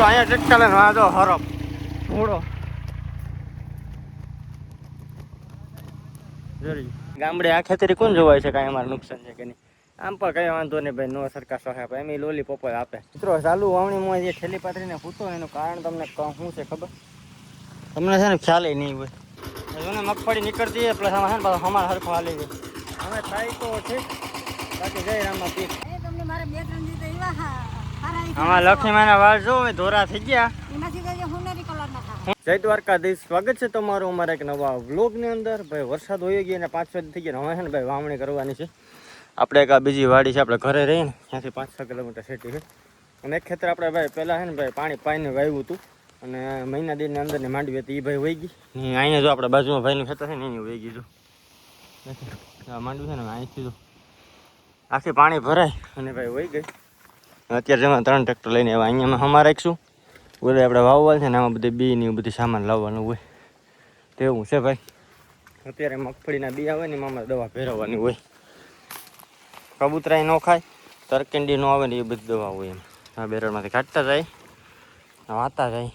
અહીંયા ટ્રેક્ટર લઈને વાંધો હરપ ઘોડો ગામડે આ ખેતરી કોણ જોવાય છે કાંઈ અમારે નુકસાન છે કે નહીં આમ પણ કઈ વાંધો નહીં ભાઈ નો સરકાર સહાય આપે એમ લોલી પોપો આપે મિત્રો ચાલુ વાવણીમાં જે ઠેલી પાથરીને પૂછો એનું કારણ તમને શું છે ખબર તમને છે ને ખ્યાલ નહીં હોય એને મગફળી નીકળતી પ્લસ આમાં છે ને પાછું અમારે હરખો હાલી ગયો અમે થાય તો ઠીક બાકી જય રામમાં પીક આમાં લક્ષ્મીમાના વાળ જો ધોરા થઈ ગયા જય દ્વારકાધીશ સ્વાગત છે તમારું અમારા એક નવા વ્લોગની અંદર ભાઈ વરસાદ હોઈ ગયો અને 5 વાગે થઈ ગયા હવે છે ને ભાઈ વાવણી કરવાની છે આપણે એક આ બીજી વાડી છે આપણે ઘરે રહીને ત્યાંથી 5-6 કિલોમીટર સેટી છે અને એક ખેતર આપણે ભાઈ પહેલાં છે ને ભાઈ પાણી પાઈને વાવ્યું હતું અને મહિના દિનની અંદરની માંડવી હતી એ ભાઈ વહી ગઈ ને અહીંયા જો આપણે બાજુમાં ભાઈનું ખેતર છે ને એની વહી ગઈ જો માંડવી છે ને અહીંથી જો આખી પાણી ભરાય અને ભાઈ વહી ગઈ અત્યારે જમા 3 ટ્રેક્ટર લઈને આવ્યા અહીંયા હમા રાખીશું બોલે આપણે વાવવાનું છે ને આમાં બધી બી ને બધી સામાન લાવવાનું હોય તેવું છે ભાઈ અત્યારે મગફળીના બી આવે ને એમાં દવા ભેરવવાની હોય કબૂતરાય ન ખાય તરકેંડી ન આવે ને એ બધી દવા હોય એમ આ બેરડમાંથી કાઢતા જાય વાતા જાય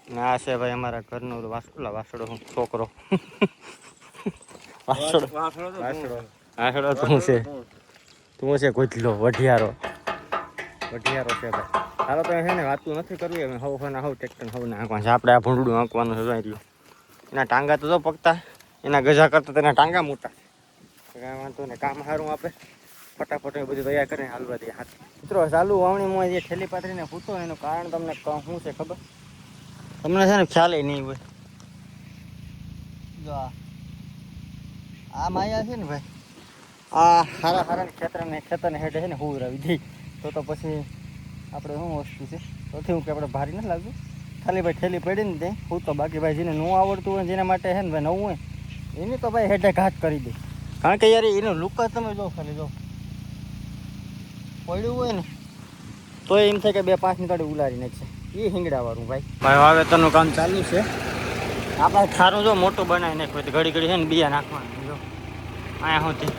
ને આ છે ભાઈ અમારા ઘરનો વાસડો છોકરો વાસડો તું છે ગોજલો વઢિયારો છે ભાઈ હાલો તો છે ને વાતું નથી કરવી હવે હવ ટ્રેક્ટર હવ નાખવાનું છે આપણે આ ભૂંડું આંકવાનું છે જોઈ રહ્યું એના ટાંગા તો જો પકતા એના ગજા કરતા તેના ટાંગા મોટા કાંઈ વાંધો ને કામ સારું આપે ફટાફટ એ બધું તૈયાર કરીને હાલવા દઈએ હાથ મિત્રો ચાલુ વાવણીમાં જે ઠેલી પાથરીને પૂછો એનું કારણ તમને શું છે ખબર તમને છે ને ખ્યાલ નહીં હોય જો આ માયા છે ને ભાઈ આ સારા ખેતરને હેઠે છે ને હુરાવી દઈ તો પછી આપણે શું વસ્તુ છે તોથી હું કે આપણે ભારી નથી લાગતું ખાલી ભાઈ ઠેલી પડી ને તે હું તો બાકી ભાઈ જેને ન આવડતું હોય જેના માટે છે ને ભાઈ નવું હોય એની તો ભાઈ હેઠે ઘાટ કરી દે કારણ કે યાર એનો લુક જ તમે જો ખાલી જો પડ્યું હોય ને તો એમ થાય કે 2-5 ની કાઢી ઉલારી નાખશે એ હિંગડાવાળું ભાઈ વાવેતરનું કામ ચાલુ છે આપણે ખારું જો મોટું બનાવી નાખ્યું તો ઘડી છે ને બીયા નાખવાનું જો અહીંયા હોતી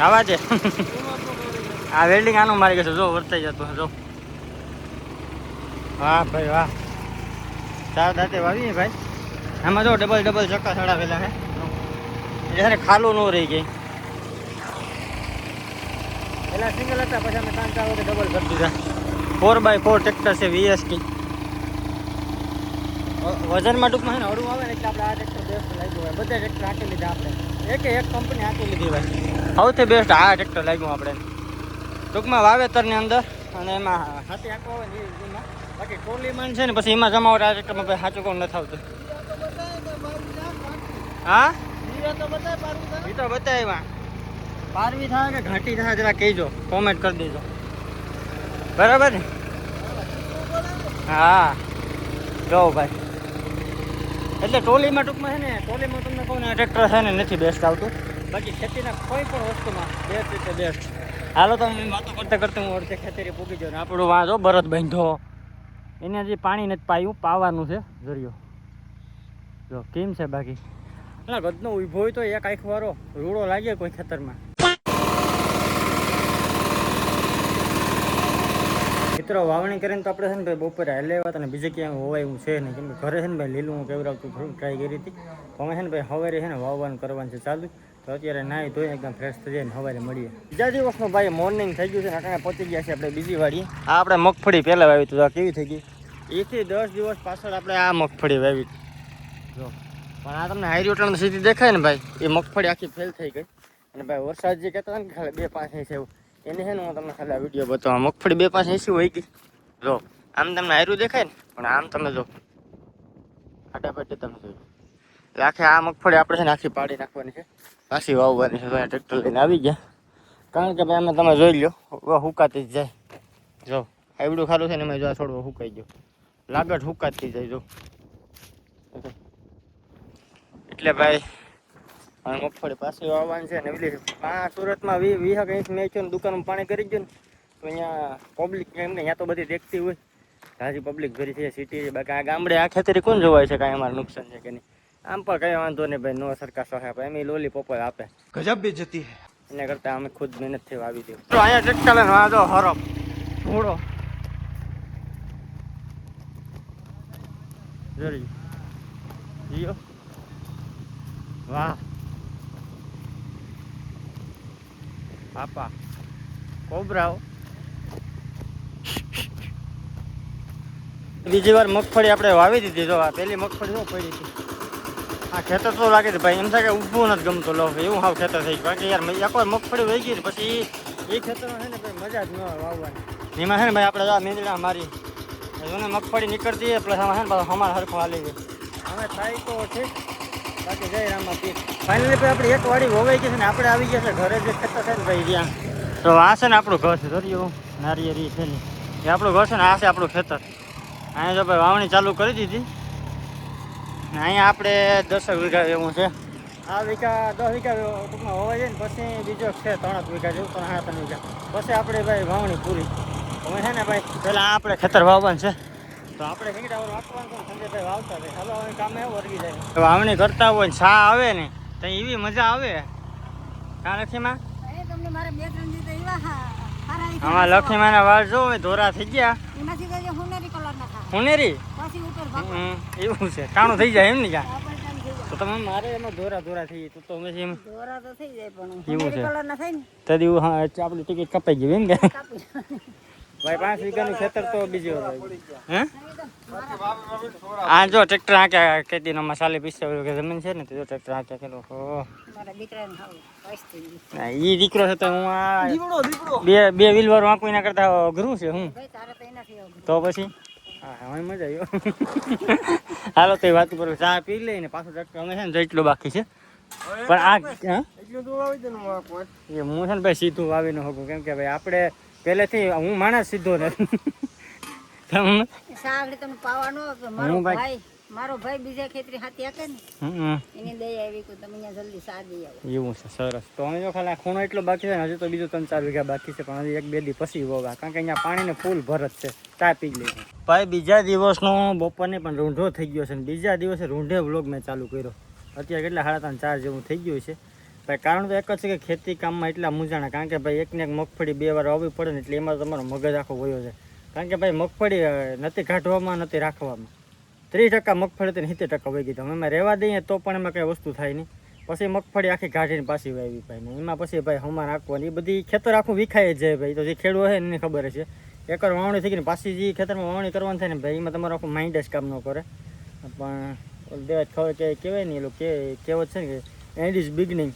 આવા છે આ વેલ્ડિંગ આનું મારી ગયું જો વર્તાઈ જતું જો વાહ ભાઈ વાહ 4 દાંતે વાવી ભાઈ આમાં જો ડબલ ચક્કા ચડાવેલા છે એટલે ખાલું ન રહી ગઈ પેલા સિંગલ હતા પછી અમે 3-4 વખત ડબલ કરી દીધા 4x4 ટ્રેક્ટર છે VST વજનમાં ટૂંકમાં છે ને હળવું આવે ને એટલે આપણે આ ટ્રેક્ટર બેસ્ટ લાગ્યું હોય બધા ટ્રેક્ટર હાંકી લીધા આપણે એક કંપની હાંકી લીધી ભાઈ સૌથી બેસ્ટ આ ટ્રેક્ટર લાગ્યું આપણે ટૂંકમાં વાવેતરની અંદર અને એમાં હાથી આંકવા હોય ને એમાં બાકી ટોલીમાં છે ને પછી એમાં જમાવટ આ ટ્રેક્ટરમાં ભાઈ સાચું કોણ નથી આવતું હા એ તો બતાવ્યા પારવી થાય કે ઘાટી થાય જરા કહેજો કોમેન્ટ કરી દેજો બરાબર ને હા જો ભાઈ એટલે ટોલીમાં ટૂંકમાં છે ને ટોલીમાં તમને કહું ને આ ટ્રેક્ટર છે ને નથી બેસ્ટ આવતું બાકી ખેતીના કોઈ પણ વસ્તુમાં બેસ્ટ રીતે બેસ્ટ હાલો તો વાતો કરતા હું અડધે ખેતરી પૂકી જાઉં ને આપણું વાંધો બરદ બાંધો એને હજી પાણી નથી પાયું પાવાનું છે જરિયો જો કેમ છે બાકી ના ગદનો ઊભો હોય તો એક આંખ વાળો રૂડો લાગે કોઈ ખેતરમાં મિત્રો વાવણી કરીને તો આપણે છે ને ભાઈ બપોરે હાલે આવ્યા અને બીજે ક્યાંય હોવાય એવું છે નહીં કેમ કે ઘરે છે ને ભાઈ લીલું હું કેવડાવતું થોડું ટ્રાય કરી હતી અમે છે ને ભાઈ સવારે છે ને વાવવાનું કરવાનું છે ચાલુ તો અત્યારે નાહી ધોઈ એકદમ ફ્રેશ થઈ જાય ને સવારે મળીએ બીજા દિવસનું ભાઈ મોર્નિંગ થઈ ગયું છે અટાણે પહોંચી ગયા છે આપણે બીજી વાડીએ આ આપણે મગફળી પહેલાં વાવી તો કેવી થઈ ગઈ 1 થી 10 દિવસ પાછળ આપણે આ મગફળી વાવી જો પણ આ તમને હાઈ રોટણ સીધી દેખાય ને ભાઈ એ મગફળી આખી ફેલ થઈ ગઈ અને ભાઈ વરસાદ જે કહેતા ને ખાલી 2-5 ઇંચ એવું એને છે ને હું તમને ખાલી આ વિડીયો બતાવવા મગફળી 2-5 ઇંચ હોય ગઈ જો આમ તમને હાયરું દેખાય ને પણ આમ તમે જો ફટાફટ તમે જોઈ એટલે આખી આ મગફળી આપણે છે ને આખી પાડી નાખવાની છે પાછી વાવવાની છે ટ્રેક્ટર લઈને આવી ગયા કારણ કે ભાઈ અમે તમે જોઈ લો હુકાતી જ જાય જો આવડું ખાલું છે ને એમાં જો છોડવો હુકાઈ ગયો લાગટ હુકાતી જાય જો એટલે ભાઈ મગફળી પાછી વાવવાની છે ને એટલે આ સુરતમાં 20 ઇંચ મેં ને દુકાનમાં પાણી કરી ગયું ને તો અહીંયા પબ્લિક એમ ને અહીંયા તો બધી દેખતી હોય હાજી પબ્લિક ભરી છે સિટી બાકી આ ગામડે આ ખેતરી કોણ જોવાય છે કાંઈ અમારે નુકસાન છે કે નહીં આમ પણ કઈ વાંધો નહીં ભાઈ નો સરકાર સહાય આપે એમ લોલી પોપો આપે ગજબ બેજતી એના કરતા અમે ખુદ મહેનતથી વાવી દઈએ અહીંયા ટ્રેક્ટર લઈને વાંધો હરપ ઘોડો જોઈ જીઓ વાહ પાપા કોબરાઓ બીજી વાર મગફળી આપણે વાવી દીધી તો આ પેલી મગફળી શું પડી હતી આ ખેતર તો લાગે છે ભાઈ એમ થાય કે ઊભું નથી ગમતું લો એવું હાવ ખેતર થઈ ગયું કારણ કે યાર એકવાર મગફળી વહી ગઈ પછી એ ખેતરમાં છે ને ભાઈ મજા જ ન આવે વાવવાની એમાં છે ને ભાઈ આપણે આ મીંદડા મારી એને મગફળી નીકળતી પ્લસ આમાં છે ને પાછું અમારે હરખું હાલી ગયું અમે થાય તો ઠીક બાકી જય રામમાં પીક ફાઇનલી ભાઈ આપણે એક વાડી વવાઈ ગઈ છે ને આપણે આવી ગયા છે ઘરે જે ખેતર છે ને ભાઈ ત્યાં તો આ છે ને આપણું ઘર છે ધર્યું નારિયેરી છે ને એ આપણું ઘર છે ને આ છે આપણું ખેતર અહીંયા જો ભાઈ વાવણી ચાલુ કરી દીધી ને અહીંયા આપણે 10 વીઘા એવું છે આ વીઘા 10 વીઘા ટૂંકમાં હોવા જાય ને પછી બીજો છે 3 વીઘા જેવું 3 વીઘા પછી આપણે ભાઈ વાવણી પૂરી અમે છે ને ભાઈ પહેલાં આપણે ખેતર વાવવાનું છે તો આપણે રીંગણા વાપરવાનું સંજયભાઈ વાવતા રહે હાલો હવે કામ એવું વર્ગી જાય વાવણી કરતા હોય ને છા આવે ને તો એવી મજા આવે કાં લક્ષ્મીમાં આમાં લક્ષ્મીમાના વાળ જો ધોરા થઈ ગયા હુનેરી એવું છે કાણું થઈ જાય એમ ને ક્યાં તો તમે મારે એમાં ધોરા થઈ તો અમે એમ એવું છે તદી હા આપણી ટિકિટ કપાઈ ગઈ એમ કે ભાઈ 5 વીઘાનું ખેતર તો બીજું હે આ જો ટ્રેક્ટર આંક્યા ખેતીનો મસાલે 45 વીઘા જમીન છે ને તો જો ટ્રેક્ટર આંક્યા કેટલો એ દીકરો છે તો હું આ બે વ્હીલ વાળું આંકું એના કરતા અઘરું છે હું તો પછી હા હવે મજા આવ્યો હાલો તો વાત કરું ચા પી લઈને પાછું ટ્રેક્ટર અમે છે ને જેટલું બાકી છે પણ આ એ હું છે ને ભાઈ સીધું વાવી ન શકું કેમ કે ભાઈ આપણે પહેલેથી હું માણસ સીધો ને મારો ભાઈ બીજા ખેતરી હાથી હાકે ને એની દયા આવી કે તમે અહીંયા જલ્દી સા દઈ આવો એવું છે સરસ તો અમે જો ખાલી ખૂણો એટલો બાકી છે ને હજુ તો બીજું 3-4 વીઘા બાકી છે પણ હજી 1-2 દી પછી વવા કારણ કે અહીંયા પાણીને ફૂલ ભરત છે ચા પી લઈએ ભાઈ બીજા દિવસનો બપોરને પણ રૂંઢો થઈ ગયો છે ને બીજા દિવસે રૂંઢે વ્લોગ મેં ચાલુ કર્યો અત્યારે કેટલા 3:30-4 જેવું થઈ ગયું છે ભાઈ કારણ તો એક જ છે કે ખેતી કામમાં એટલા મૂંઝાણા કારણ કે ભાઈ એકને એક મગફળી 2 વાર વાવવી પડે ને એટલે એમાં તમારો મગજ આખો વયો છે કારણ કે ભાઈ મગફળી નથી કાઢવામાં નથી રાખવામાં 30% મગફળી તો 70% વહી ગઈ તો એમાં રહેવા દઈએ તો પણ એમાં કંઈ વસ્તુ થાય નહીં પછી મગફળી આખી કાઢીને પાછી વાવી ભાઈ ને એમાં પછી ભાઈ હમણાં નાખવાની એ બધી ખેતર આખું વિખાય જાય ભાઈ તો જે ખેડૂત હોય એને ખબર છે એકવાર વાવણી થઈ ગઈ પાછી જે ખેતરમાં વાવણી કરવાની થાય ને ભાઈ એમાં તમારું આખું માઇન્ડ જ કામ ન કરે પણ દેવા ખબર કે કહેવાય ને એ લોકો કહેવત છે ને કે એન્ડ ઇઝ બિગનિંગ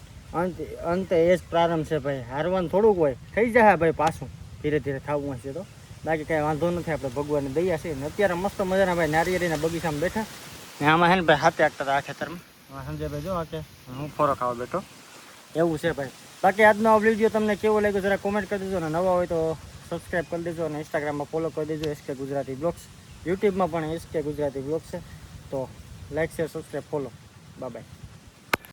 અંત એ જ પ્રારંભ છે ભાઈ હારવાનું થોડુંક હોય થઈ જાય ભાઈ પાછું ધીરે ધીરે થવું હશે તો બાકી કાંઈ વાંધો નથી આપણે ભગવાનની દયા છે ને અત્યારે મસ્ત મજાના ભાઈ નારિયેળીના બગીચામાં બેઠા ને આમાં છે ને ભાઈ હાથે આગતા હતા આ ખેતરમાં સંજયભાઈ જો કે હું ફોરો ખાવા બેઠો એવું છે ભાઈ બાકી આજનો આ વિડીયો તમને કેવો લાગ્યો જરા કોમેન્ટ કરી દેજો ને નવા હોય તો સબસ્ક્રાઈબ કરી દેજો અને ઇન્સ્ટાગ્રામમાં ફોલો કરી દેજો SK ગુજરાતી બ્લોગ્સ યુટ્યુબમાં પણ SK ગુજરાતી બ્લોગ્સ છે તો like share subscribe follow bye bye